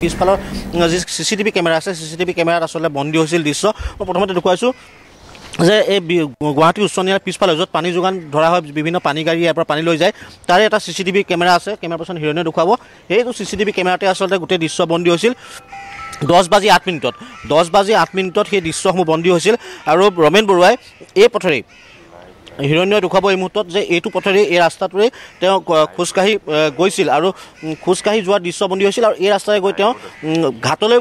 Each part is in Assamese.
পিছফালৰ যি CCTV কেমেৰা আছে CCTV কেমেৰাত আসলে বন্দী হৈছিল দৃশ্য মই প্ৰথমতে দেখুৱাইছো যে এই গুৱাহাটী উচ্চ ন্যায়ালয়ৰ পিছফালে য'ত পানী যোগান ধৰা হয় বিভিন্ন পানী গাড়ী ইয়াৰ পৰা পানী লৈ যায় তাৰে এটা CCTV কেমেৰা আছে কেমেৰা পাৰ্চন হিৰণে দেখুৱাব এইটো CCTV কেমেৰাতে আসলে গোটেই দৃশ্য বন্দী হৈছিল 10:08 সেই দৃশ্যসমূহ বন্দী হৈছিল আৰু ৰমেন বৰুৱাই এই পথৰে হিৰণ্যই দেখুৱাব এই মুহূৰ্তত যে এইটো পথৰে এই ৰাস্তাটোৰে তেওঁ খোজকাঢ়ি গৈছিল আৰু খোজকাঢ়ি যোৱাৰ দৃশ্য বন্দী হৈছিল আৰু এই ৰাস্তাৰে গৈ তেওঁ ঘাটলৈ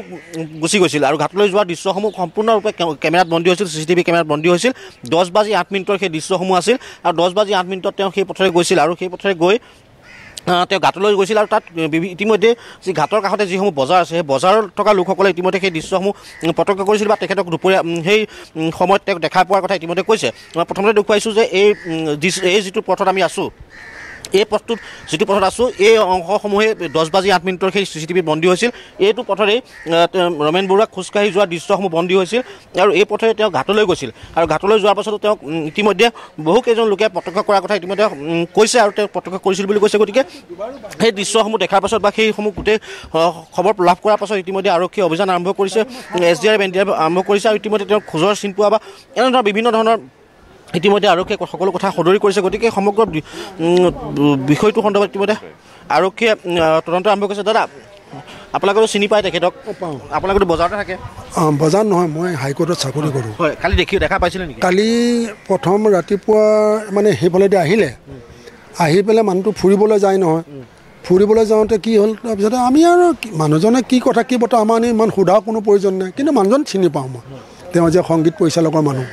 গুচি গৈছিল আৰু ঘাটলৈ যোৱাৰ দৃশ্যসমূহ সম্পূৰ্ণৰূপে কেমেৰাত বন্দী হৈছিল CCTV কেমেৰাত বন্দী হৈছিল 10:08 সেই দৃশ্যসমূহ আছিল আৰু 10:08 তেওঁ সেই পথৰে গৈছিল আৰু সেই পথৰে গৈ তেওঁ ঘাটলৈ গৈছিল আৰু তাত ইতিমধ্যে যি ঘাটৰ কাষতে যিসমূহ বজাৰ আছে সেই বজাৰত থকা লোকসকলে ইতিমধ্যে সেই দৃশ্যসমূহ প্ৰত্যক্ষ কৰিছিল বা তেখেতক দুপৰীয়া সেই সময়ত তেওঁক দেখা পোৱাৰ কথা ইতিমধ্যে কৈছে মই প্ৰথমতে দেখুৱাইছোঁ যে এই যিটো পথত আমি আছোঁ এই পথটোত যিটো পথত আছোঁ এই অংশসমূহে 10:08 সেই CCTV বন্দী হৈছিল এইটো পথৰে ৰমেন বৰুৱা খোজকাঢ়ি যোৱাৰ দৃশ্যসমূহ বন্দী হৈছিল আৰু এই পথৰে তেওঁ ঘাটলৈ গৈছিল আৰু ঘাটলৈ যোৱাৰ পাছতো তেওঁক ইতিমধ্যে বহুকেইজন লোকে প্ৰত্যক্ষ কৰাৰ কথা ইতিমধ্যে কৈছে আৰু তেওঁ প্ৰত্যক্ষ কৰিছিল বুলি কৈছে গতিকে সেই দৃশ্যসমূহ দেখাৰ পাছত বা সেইসমূহ গোটেই খবৰ লাভ কৰাৰ পাছত ইতিমধ্যে আৰক্ষীয়ে অভিযান আৰম্ভ কৰিছে SDR NDR আৰম্ভ কৰিছে আৰু ইতিমধ্যে তেওঁ খোজৰ চিন পোৱা বা এনেধৰণৰ বিভিন্ন ধৰণৰ ইতিমধ্যে আৰক্ষীয়ে সকলো কথা সদৰি কৰিছে গতিকে সমগ্ৰ বিষয়টো সন্দৰ্ভত ইতিমধ্যে আৰক্ষীয়ে তদন্ত আৰম্ভ কৰিছে দাদা আপোনালোকে চিনি পায় তেখেতক আপোনালোকে বজাৰতে থাকে বজাৰ নহয় মই হাইকোৰ্টত চাকৰি কৰোঁ হয় কালি দেখা পাইছিলে নেকি কালি প্ৰথম ৰাতিপুৱা মানে সেইফালেদি আহি পেলাই মানুহটো ফুৰিবলৈ যায় নহয় ফুৰিবলৈ যাওঁতে কি হ'ল তাৰপিছতে আমি আৰু মানুহজনে কি কথা কি বতা আমাৰ ইমান সোধা কোনো প্ৰয়োজন নাই কিন্তু মানুহজন চিনি পাওঁ মই তেওঁ যে সংগীত পৰিচালকৰ মানুহ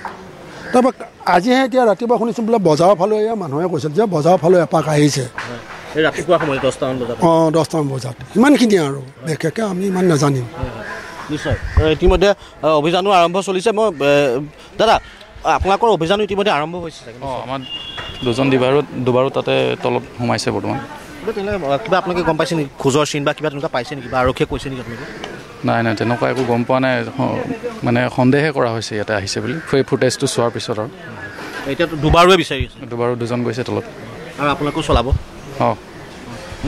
তাৰপৰা আজিহে এতিয়া ৰাতিপুৱা শুনিছোঁ বোলে বজাৰৰ ফালে এয়া মানুহে কৈছিল যে বজাৰৰ ফালে এপাক আহিছে ৰাতিপুৱা সময়ত 10টামান বজাত 10টামান বজাত ইমানখিনি আৰু বিশেষকৈ আমি ইমান নাজানিম নিশ্চয় ইতিমধ্যে অভিযানো আৰম্ভ চলিছে মই দাদা আপোনালোকৰ অভিযানো ইতিমধ্যে আৰম্ভ হৈছে আমাৰ দুজন দুবাৰো তাতে তলত সোমাইছে বৰ্তমান কিবা আপোনালোকে গম পাইছে নেকি খোজৰ চিন বা কিবা তেনেকুৱা পাইছে নেকি বা আৰক্ষীয়ে কৈছে নেকি আপোনালোকে নাই তেনেকুৱা একো গম পোৱা নাই মানে সন্দেহে কৰা হৈছে ইয়াতে আহিছে বুলি সেই ফুটেজটো চোৱাৰ পিছত আৰু এতিয়াতো দুবাৰুৱে বিচাৰিছে দুবাৰো দুজন গৈছে তলত আৰু আপোনালোকেও চলাব অঁ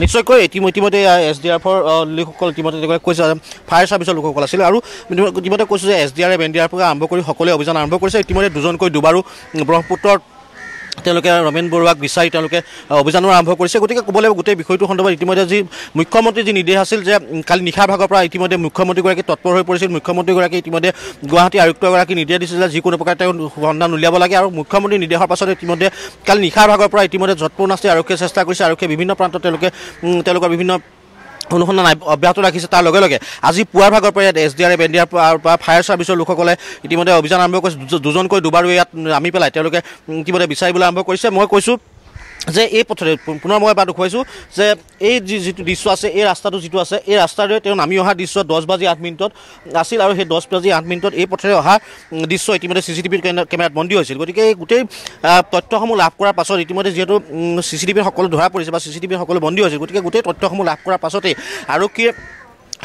নিশ্চয়কৈ ইতিমধ্যে SDRFৰ লোকসকল ইতিমধ্যে কৈছে ফায়াৰ ছাৰ্ভিচৰ লোকসকল আছিল আৰু ইতিমধ্যে কৈছোঁ যে SDRF NDRF পৰা আৰম্ভ কৰি সকলোৱে অভিযান আৰম্ভ কৰিছে ইতিমধ্যে দুজনকৈ দুবাৰো ব্ৰহ্মপুত্ৰৰ তেওঁলোকে ৰমেন বৰুৱাক বিচাৰি তেওঁলোকে অভিযানো আৰম্ভ কৰিছে গতিকে ক'ব লাগিব গোটেই বিষয়টো সন্দৰ্ভত ইতিমধ্যে যি মুখ্যমন্ত্ৰী যি নিৰ্দেশ আছিল যে কালি নিশাৰ ভাগৰ পৰা ইতিমধ্যে মুখ্যমন্ত্ৰীগৰাকী তৎপৰ হৈ পৰিছিল মুখ্যমন্ত্ৰীগৰাকী ইতিমধ্যে গুৱাহাটী আয়ুক্তগৰাকী নিৰ্দেশ দিছিল যে যিকোনো প্ৰকাৰে তেওঁ সন্ধান উলিয়াব লাগে আৰু মুখ্যমন্ত্ৰীৰ নিৰ্দেশৰ পাছত ইতিমধ্যে কালি নিশাৰ ভাগৰ পৰা ইতিমধ্যে যৎপৰোনাস্তি আৰক্ষীয়ে চেষ্টা কৰিছে আৰক্ষীয়ে বিভিন্ন প্ৰান্তত তেওঁলোকৰ বিভিন্ন অনুসন্ধান অব্যাহত ৰাখিছে তাৰ লগে লগে আজি পুৱাৰ ভাগৰ পৰা ইয়াত SDRF NDRF বা ফায়াৰ ছাৰ্ভিচৰ লোকসকলে ইতিমধ্যে অভিযান আৰম্ভ কৰিছে দুজনকৈ দুবাৰো ইয়াত নামি পেলাই তেওঁলোকে ইতিমধ্যে বিচাৰিবলৈ আৰম্ভ কৰিছে মই কৈছোঁ যে এই পথৰে পুনৰ মই এবাৰ দেখুৱাইছোঁ যে এই যিটো দৃশ্য আছে এই ৰাস্তাটো যিটো আছে এই ৰাস্তাটোৰে তেওঁ নামি অহা দৃশ্য 10:08 আছিল আৰু সেই 10:08 এই পথৰে অহা দৃশ্য ইতিমধ্যে CCTV কেমেৰাত বন্দী হৈছিল গতিকে এই গোটেই তথ্যসমূহ লাভ কৰাৰ পাছত ইতিমধ্যে যিহেতু CCTV সকলো ধৰা পৰিছে বা CCTV সকলো বন্দী হৈছিল গতিকে গোটেই তথ্যসমূহ লাভ কৰাৰ পাছতেই আৰক্ষীয়ে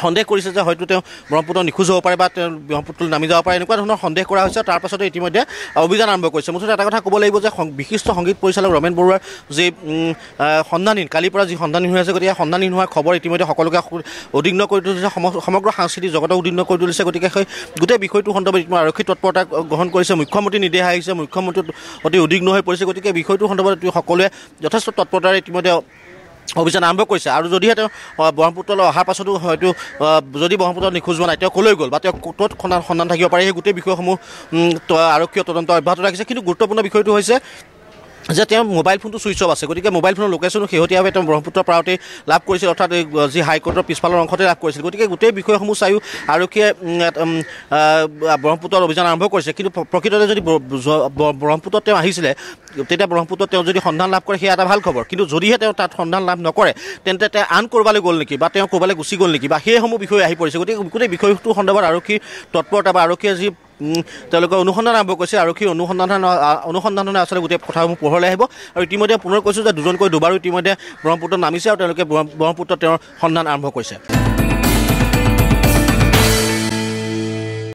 সন্দেহ কৰিছে যে হয়তো তেওঁ ব্ৰহ্মপুত্ৰ নিখোজ হ'ব পাৰে বা তেওঁ ব্ৰহ্মপুত্ৰলৈ নামি যাব পাৰে এনেকুৱা ধৰণৰ সন্দেহ কৰা হৈছে তাৰ পাছতে ইতিমধ্যে অভিযান আৰম্ভ কৰিছে মুঠতে এটা কথা ক'ব লাগিব যে বিশিষ্ট সংগীত পৰিচালক ৰমেন বৰুৱাৰ যি সন্ধানহীন কালিৰ পৰা যি সন্ধানহীন হৈ আছে গতিকে সন্ধানহীন হোৱাৰ খবৰ ইতিমধ্যে সকলোকে উদ্বিগ্ন কৰি তুলিছে সমগ্ৰ সাংস্কৃতিক জগতক উদ্বিগ্ন কৰি তুলিছে গতিকে সেই গোটেই বিষয়টো সন্দৰ্ভত আৰক্ষী তৎপৰতা গ্ৰহণ কৰিছে মুখ্যমন্ত্ৰীৰ নিৰ্দেশ আহিছে মুখ্যমন্ত্ৰী অতি উদ্বিগ্ন হৈ পৰিছে গতিকে বিষয়টো সন্দৰ্ভত সকলোৱে যথেষ্ট তৎপৰতাৰে ইতিমধ্যে অভিযান আৰম্ভ কৰিছে আৰু যদিহে তেওঁ ব্ৰহ্মপুত্ৰলৈ অহাৰ পাছতো হয়তো যদি ব্ৰহ্মপুত্ৰত নিখোজ হোৱা নাই তেওঁ ক'লৈ গ'ল বা তেওঁ ক'ত সন্ধান থাকিব পাৰে সেই গোটেই বিষয়সমূহ আৰক্ষীয়ে তদন্ত অব্যাহত ৰাখিছে কিন্তু গুৰুত্বপূৰ্ণ বিষয়টো হৈছে যে তেওঁ মোবাইল ফোনটো ছুইচ অফ আছে গতিকে মোবাইল ফোনৰ লোকেশ্যনো শেহতীয়াভাৱে তেওঁ ব্ৰহ্মপুত্ৰ পাৰতে লাভ কৰিছিল অৰ্থাৎ যি হাইকোৰ্টৰ পিছফালৰ অংশতে লাভ কৰিছিল গতিকে গোটেই বিষয়সমূহ চায়ো আৰক্ষীয়ে ব্ৰহ্মপুত্ৰৰ অভিযান আৰম্ভ কৰিছে কিন্তু প্ৰকৃততে যদি ব্ৰহ্মপুত্ৰত তেওঁ আহিছিলে তেতিয়া ব্ৰহ্মপুত্ৰত তেওঁ যদি সন্ধান লাভ কৰে সেয়া এটা ভাল খবৰ কিন্তু যদিহে তেওঁ তাত সন্ধান লাভ নকৰে তেন্তে তেওঁ আন ক'ৰবালৈ গ'ল নেকি বা তেওঁ ক'ৰবালৈ গুচি গ'ল নেকি বা সেইসমূহ বিষয় আহি পৰিছে গতিকে গোটেই বিষয়টো সন্দৰ্ভত আৰক্ষীৰ তৎপৰতা বা আৰক্ষীয়ে যি তেওঁলোকে অনুসন্ধান আৰম্ভ কৰিছে আৰক্ষী অনুসন্ধানে আচলতে গোটেই কথাসমূহ পোহৰলৈ আহিব আৰু ইতিমধ্যে পুনৰ কৈছোঁ যে দুজনকৈ দুবাৰো ইতিমধ্যে ব্ৰহ্মপুত্ৰত নামিছে আৰু তেওঁলোকে ব্ৰহ্মপুত্ৰত তেওঁৰ সন্ধান আৰম্ভ কৰিছে